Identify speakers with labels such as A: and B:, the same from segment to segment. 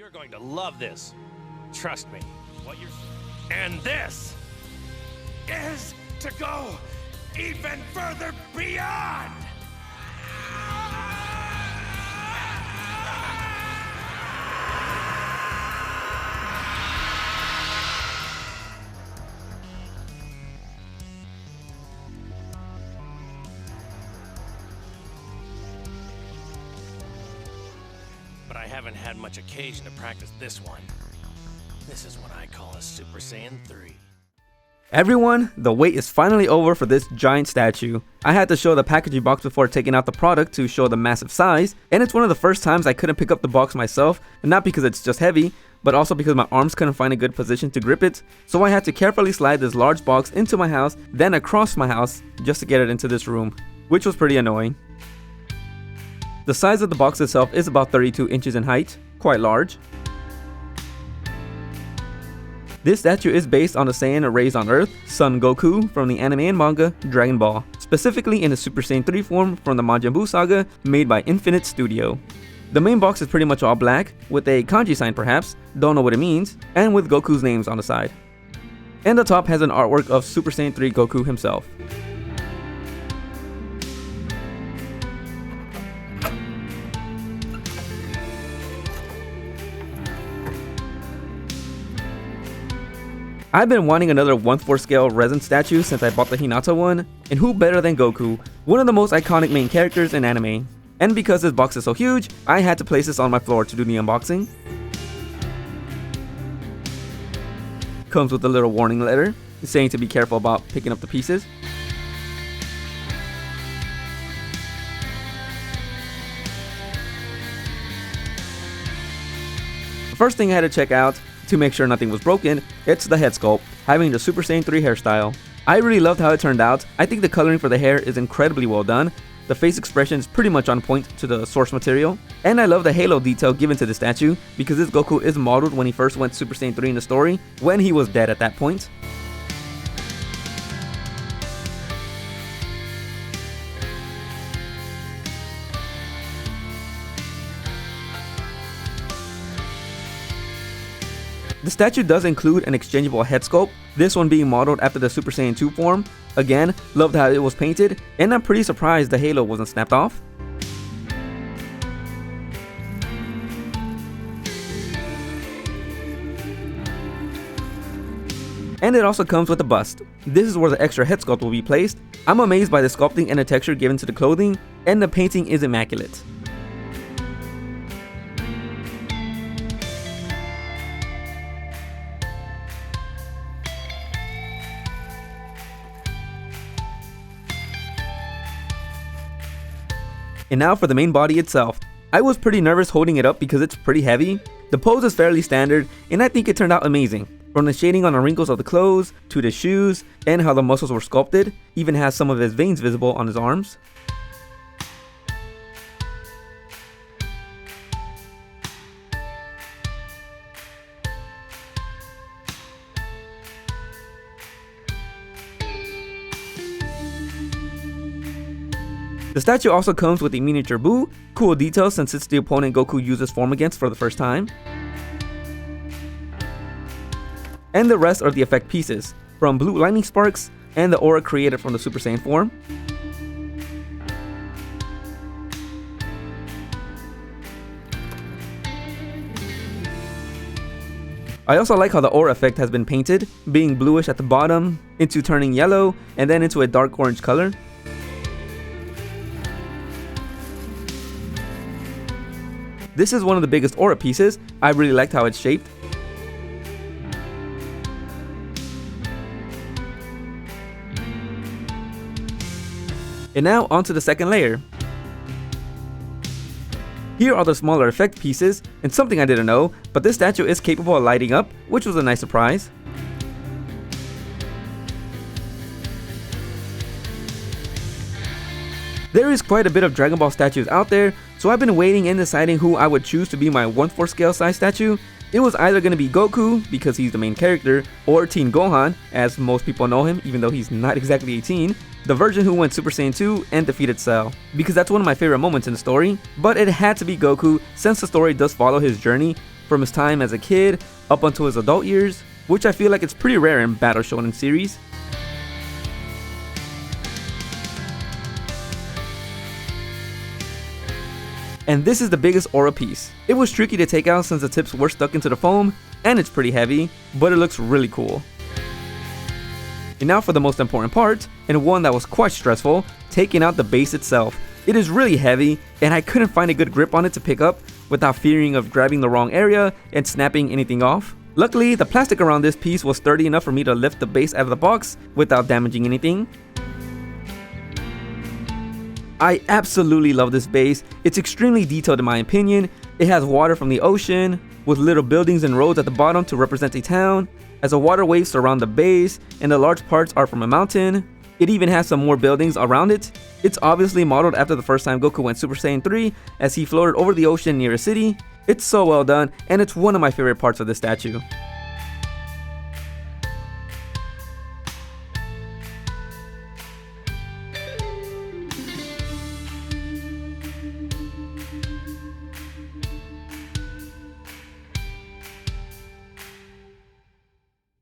A: You're going to love this. Trust me. What you're... And this is to go even further beyond! But I haven't had much occasion to practice this one. This is what I call a Super Saiyan 3.
B: Everyone, the wait is finally over for this giant statue. I had to show the packaging box before taking out the product to show the massive size, and it's one of the first times I couldn't pick up the box myself, and not because it's just heavy, but also because my arms couldn't find a good position to grip it, so I had to carefully slide this large box into my house, then across my house, just to get it into this room, which was pretty annoying. The size of the box itself is about 32 inches in height, quite large. This statue is based on the Saiyan raised on Earth, Son Goku from the anime and manga Dragon Ball, specifically in the Super Saiyan 3 form from the Majin Buu saga made by Infinite Studio. The main box is pretty much all black, with a kanji sign perhaps, don't know what it means, and with Goku's names on the side. And the top has an artwork of Super Saiyan 3 Goku himself. I've been wanting another 1/4 scale resin statue since I bought the Hinata one, and who better than Goku, one of the most iconic main characters in anime. And because this box is so huge, I had to place this on my floor to do the unboxing. Comes with a little warning letter, saying to be careful about picking up the pieces. The first thing I had to check out, to make sure nothing was broken, it's the head sculpt, having the Super Saiyan 3 hairstyle. I really loved how it turned out. I think the coloring for the hair is incredibly well done. The face expression is pretty much on point to the source material. And I love the halo detail given to the statue, because this Goku is modeled when he first went Super Saiyan 3 in the story, when he was dead at that point. The statue does include an exchangeable head sculpt, this one being modeled after the Super Saiyan 2 form. Again, loved how it was painted, and I'm pretty surprised the halo wasn't snapped off. And it also comes with a bust. This is where the extra head sculpt will be placed. I'm amazed by the sculpting and the texture given to the clothing, and the painting is immaculate. And now for the main body itself. I was pretty nervous holding it up because it's pretty heavy. The pose is fairly standard, and I think it turned out amazing. From the shading on the wrinkles of the clothes, to the shoes, and how the muscles were sculpted, even has some of his veins visible on his arms. The statue also comes with a miniature Buu, cool detail since it's the opponent Goku uses form against for the first time. And the rest are the effect pieces, from blue lightning sparks and the aura created from the Super Saiyan form. I also like how the aura effect has been painted, being bluish at the bottom, into turning yellow, and then into a dark orange color. This is one of the biggest aura pieces. I really liked how it's shaped. And now onto the second layer. Here are the smaller effect pieces, and something I didn't know, but this statue is capable of lighting up, which was a nice surprise. There is quite a bit of Dragon Ball statues out there, so I've been waiting and deciding who I would choose to be my 1/4 scale size statue. It was either going to be Goku, because he's the main character, or Teen Gohan, as most people know him, even though he's not exactly 18, the version who went Super Saiyan 2 and defeated Cell, because that's one of my favorite moments in the story, but it had to be Goku since the story does follow his journey, from his time as a kid up until his adult years, which I feel like it's pretty rare in Battle Shonen series. And this is the biggest aura piece. It was tricky to take out since the tips were stuck into the foam, and it's pretty heavy, but it looks really cool. And now for the most important part, and one that was quite stressful, taking out the base itself. It is really heavy, and I couldn't find a good grip on it to pick up without fearing of grabbing the wrong area and snapping anything off. Luckily, the plastic around this piece was sturdy enough for me to lift the base out of the box without damaging anything. I absolutely love this base. It's extremely detailed in my opinion. It has water from the ocean, with little buildings and roads at the bottom to represent a town, as a water wave surround the base, and the large parts are from a mountain. It even has some more buildings around it. It's obviously modeled after the first time Goku went Super Saiyan 3, as he floated over the ocean near a city. It's so well done, and it's one of my favorite parts of this statue.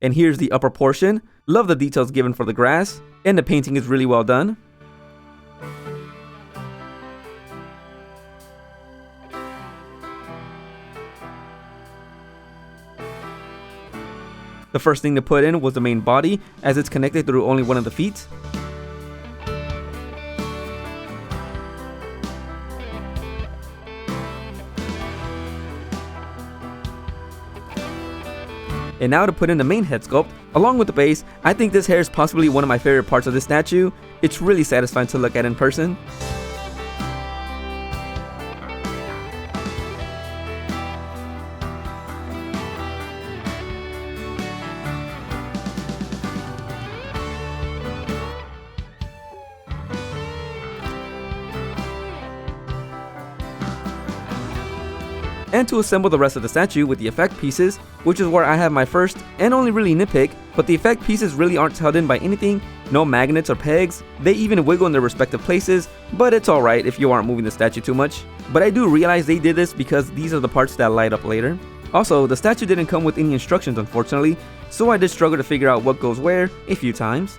B: And here's the upper portion. Love the details given for the grass, and the painting is really well done. The first thing to put in was the main body, as it's connected through only one of the feet. And now to put in the main head sculpt, along with the base. I think this hair is possibly one of my favorite parts of this statue. It's really satisfying to look at in person. And to assemble the rest of the statue with the effect pieces, which is where I have my first and only really nitpick, but the effect pieces really aren't held in by anything, no magnets or pegs. They even wiggle in their respective places, but it's alright if you aren't moving the statue too much. But I do realize they did this because these are the parts that light up later. Also, the statue didn't come with any instructions unfortunately, so I did struggle to figure out what goes where a few times.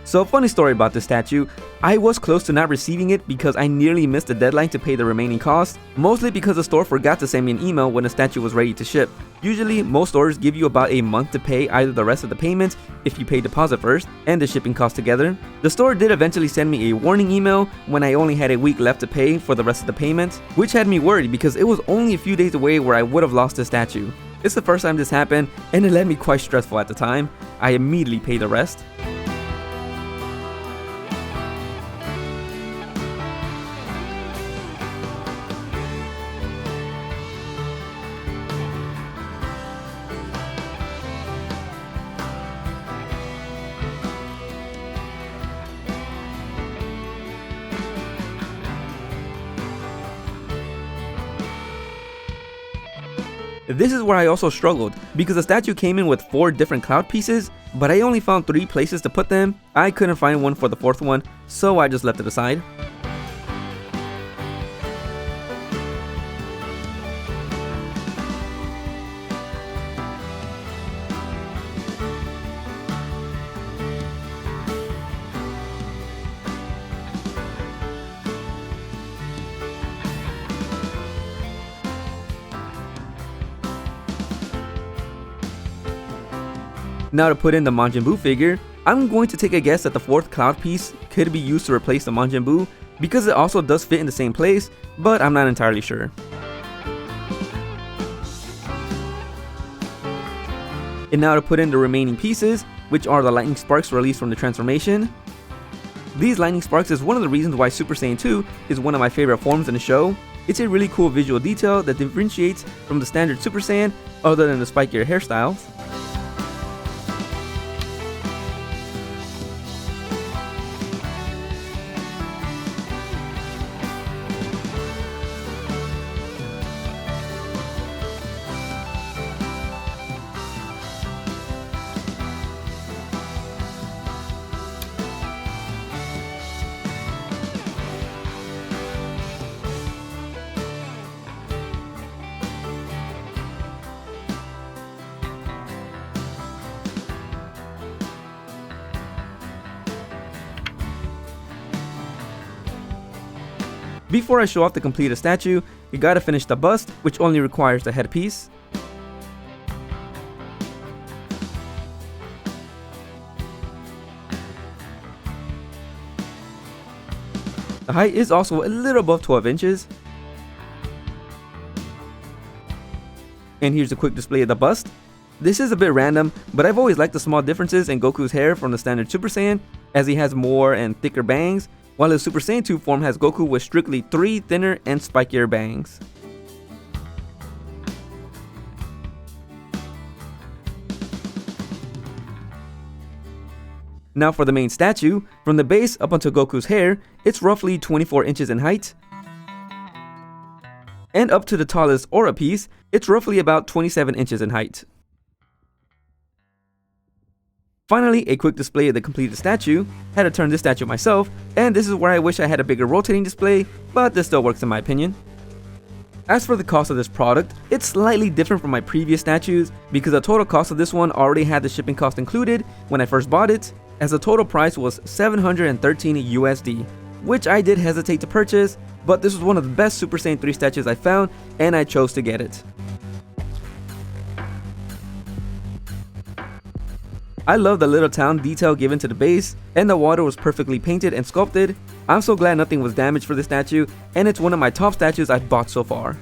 B: So a funny story about this statue, I was close to not receiving it because I nearly missed the deadline to pay the remaining cost, mostly because the store forgot to send me an email when the statue was ready to ship. Usually, most stores give you about a month to pay either the rest of the payment if you pay deposit first and the shipping cost together. The store did eventually send me a warning email when I only had a week left to pay for the rest of the payment, which had me worried because it was only a few days away where I would have lost the statue. It's the first time this happened and it led me quite stressful at the time. I immediately paid the rest. This is where I also struggled, because the statue came in with 4 different cloud pieces, but I only found 3 places to put them. I couldn't find one for the 4th one, so I just left it aside. Now to put in the Majin Buu figure, I'm going to take a guess that the 4th cloud piece could be used to replace the Majin Buu because it also does fit in the same place, but I'm not entirely sure. And now to put in the remaining pieces, which are the lightning sparks released from the transformation. These lightning sparks is one of the reasons why Super Saiyan 2 is one of my favorite forms in the show. It's a really cool visual detail that differentiates from the standard Super Saiyan other than the spikier hairstyles. Before I show off the completed statue, you gotta finish the bust, which only requires the headpiece. The height is also a little above 12 inches. And here's a quick display of the bust. This is a bit random, but I've always liked the small differences in Goku's hair from the standard Super Saiyan, as he has more and thicker bangs, while his Super Saiyan 2 form has Goku with strictly 3 thinner and spikier bangs. Now for the main statue, from the base up until Goku's hair, it's roughly 24 inches in height. And up to the tallest aura piece, it's roughly about 27 inches in height. Finally, a quick display of the completed statue. Had to turn this statue myself, and this is where I wish I had a bigger rotating display, but this still works in my opinion. As for the cost of this product, it's slightly different from my previous statues because the total cost of this one already had the shipping cost included when I first bought it, as the total price was 713 USD, which I did hesitate to purchase, but this was one of the best Super Saiyan 3 statues I found and I chose to get it. I love the little town detail given to the base, and the water was perfectly painted and sculpted. I'm so glad nothing was damaged for this statue, and it's one of my top statues I've bought so far.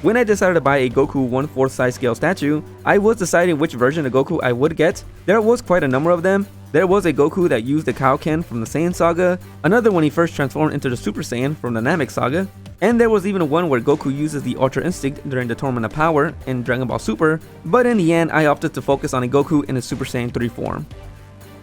B: When I decided to buy a Goku 1/4 size scale statue, I was deciding which version of Goku I would get. There was quite a number of them. There was a Goku that used the Kaioken from the Saiyan saga, another when he first transformed into the Super Saiyan from the Namek saga, and there was even one where Goku uses the Ultra Instinct during the Tournament of Power in Dragon Ball Super, but in the end I opted to focus on a Goku in his Super Saiyan 3 form.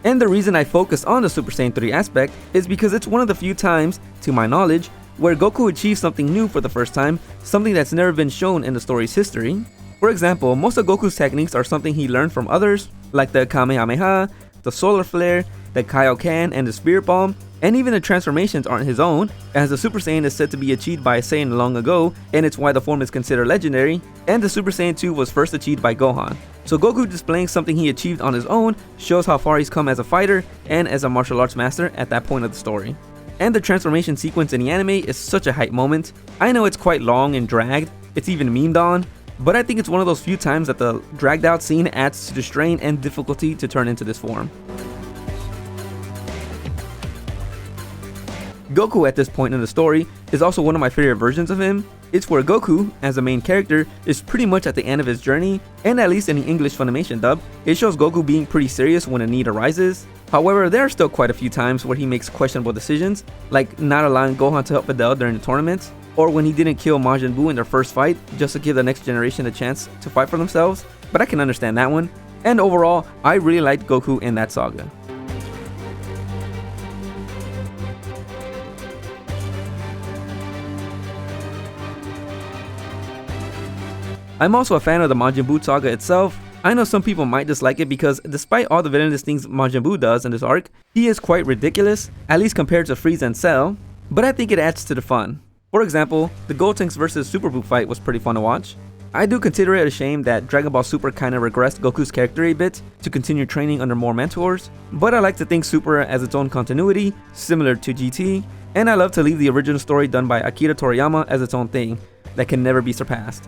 B: And the reason I focus on the Super Saiyan 3 aspect is because it's one of the few times, to my knowledge, where Goku achieves something new for the first time, something that's never been shown in the story's history. For example, most of Goku's techniques are something he learned from others, like the Kamehameha, the Solar Flare, the Kaioken, and the Spirit Bomb, and even the transformations aren't his own, as the Super Saiyan is said to be achieved by a Saiyan long ago, and it's why the form is considered legendary, and the Super Saiyan 2 was first achieved by Gohan. So Goku displaying something he achieved on his own shows how far he's come as a fighter and as a martial arts master at that point of the story. And the transformation sequence in the anime is such a hype moment. I know it's quite long and dragged, it's even memed on, but I think it's one of those few times that the dragged out scene adds to the strain and difficulty to turn into this form. Goku at this point in the story is also one of my favorite versions of him. It's where Goku, as the main character, is pretty much at the end of his journey, and at least in the English Funimation dub, it shows Goku being pretty serious when a need arises. However, there are still quite a few times where he makes questionable decisions, like not allowing Gohan to help Videl during the tournament, or when he didn't kill Majin Buu in their first fight just to give the next generation a chance to fight for themselves, but I can understand that one. And overall, I really liked Goku in that saga. I'm also a fan of the Majin Buu saga itself. I know some people might dislike it because despite all the villainous things Majin Buu does in this arc, he is quite ridiculous, at least compared to Frieza and Cell, but I think it adds to the fun. For example, the Gotenks vs Super Buu fight was pretty fun to watch. I do consider it a shame that Dragon Ball Super kinda regressed Goku's character a bit to continue training under more mentors, but I like to think Super has its own continuity, similar to GT, and I love to leave the original story done by Akira Toriyama as its own thing that can never be surpassed.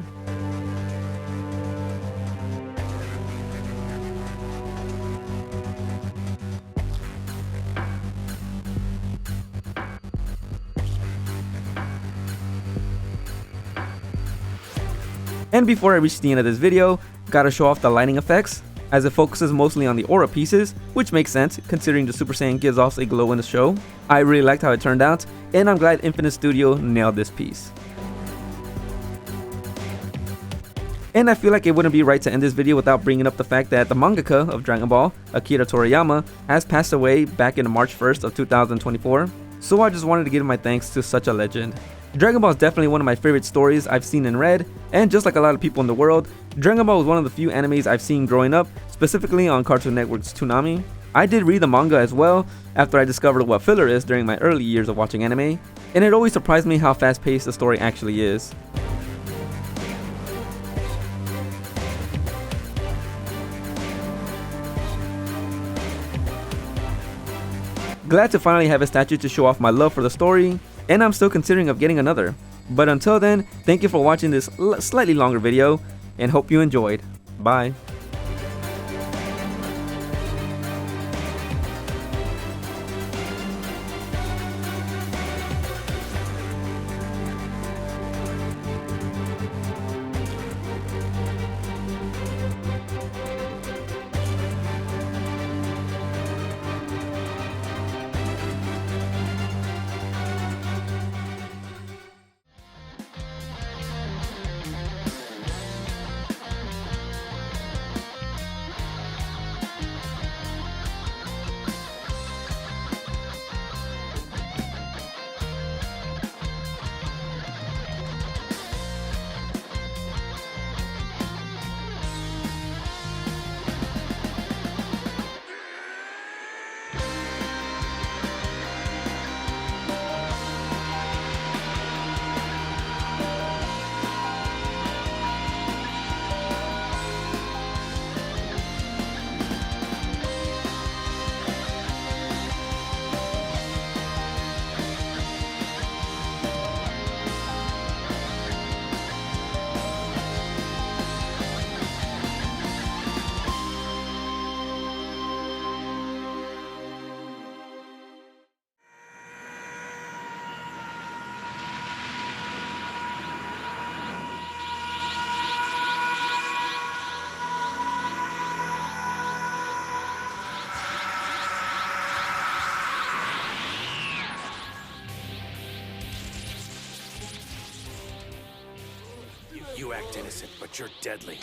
B: And before I reach the end of this video, gotta show off the lighting effects, as it focuses mostly on the aura pieces, which makes sense considering the Super Saiyan gives off a glow in the show. I really liked how it turned out, and I'm glad Infinite Studio nailed this piece. And I feel like it wouldn't be right to end this video without bringing up the fact that the mangaka of Dragon Ball, Akira Toriyama, has passed away back in March 1st of 2024, so I just wanted to give my thanks to such a legend. Dragon Ball is definitely one of my favorite stories I've seen and read, and just like a lot of people in the world, Dragon Ball was one of the few animes I've seen growing up, specifically on Cartoon Network's Toonami. I did read the manga as well after I discovered what filler is during my early years of watching anime, and it always surprised me how fast paced the story actually is. Glad to finally have a statue to show off my love for the story, and I'm still considering of getting another. But until then, thank you for watching this slightly longer video, and hope you enjoyed. Bye.
A: You act innocent, but you're deadly.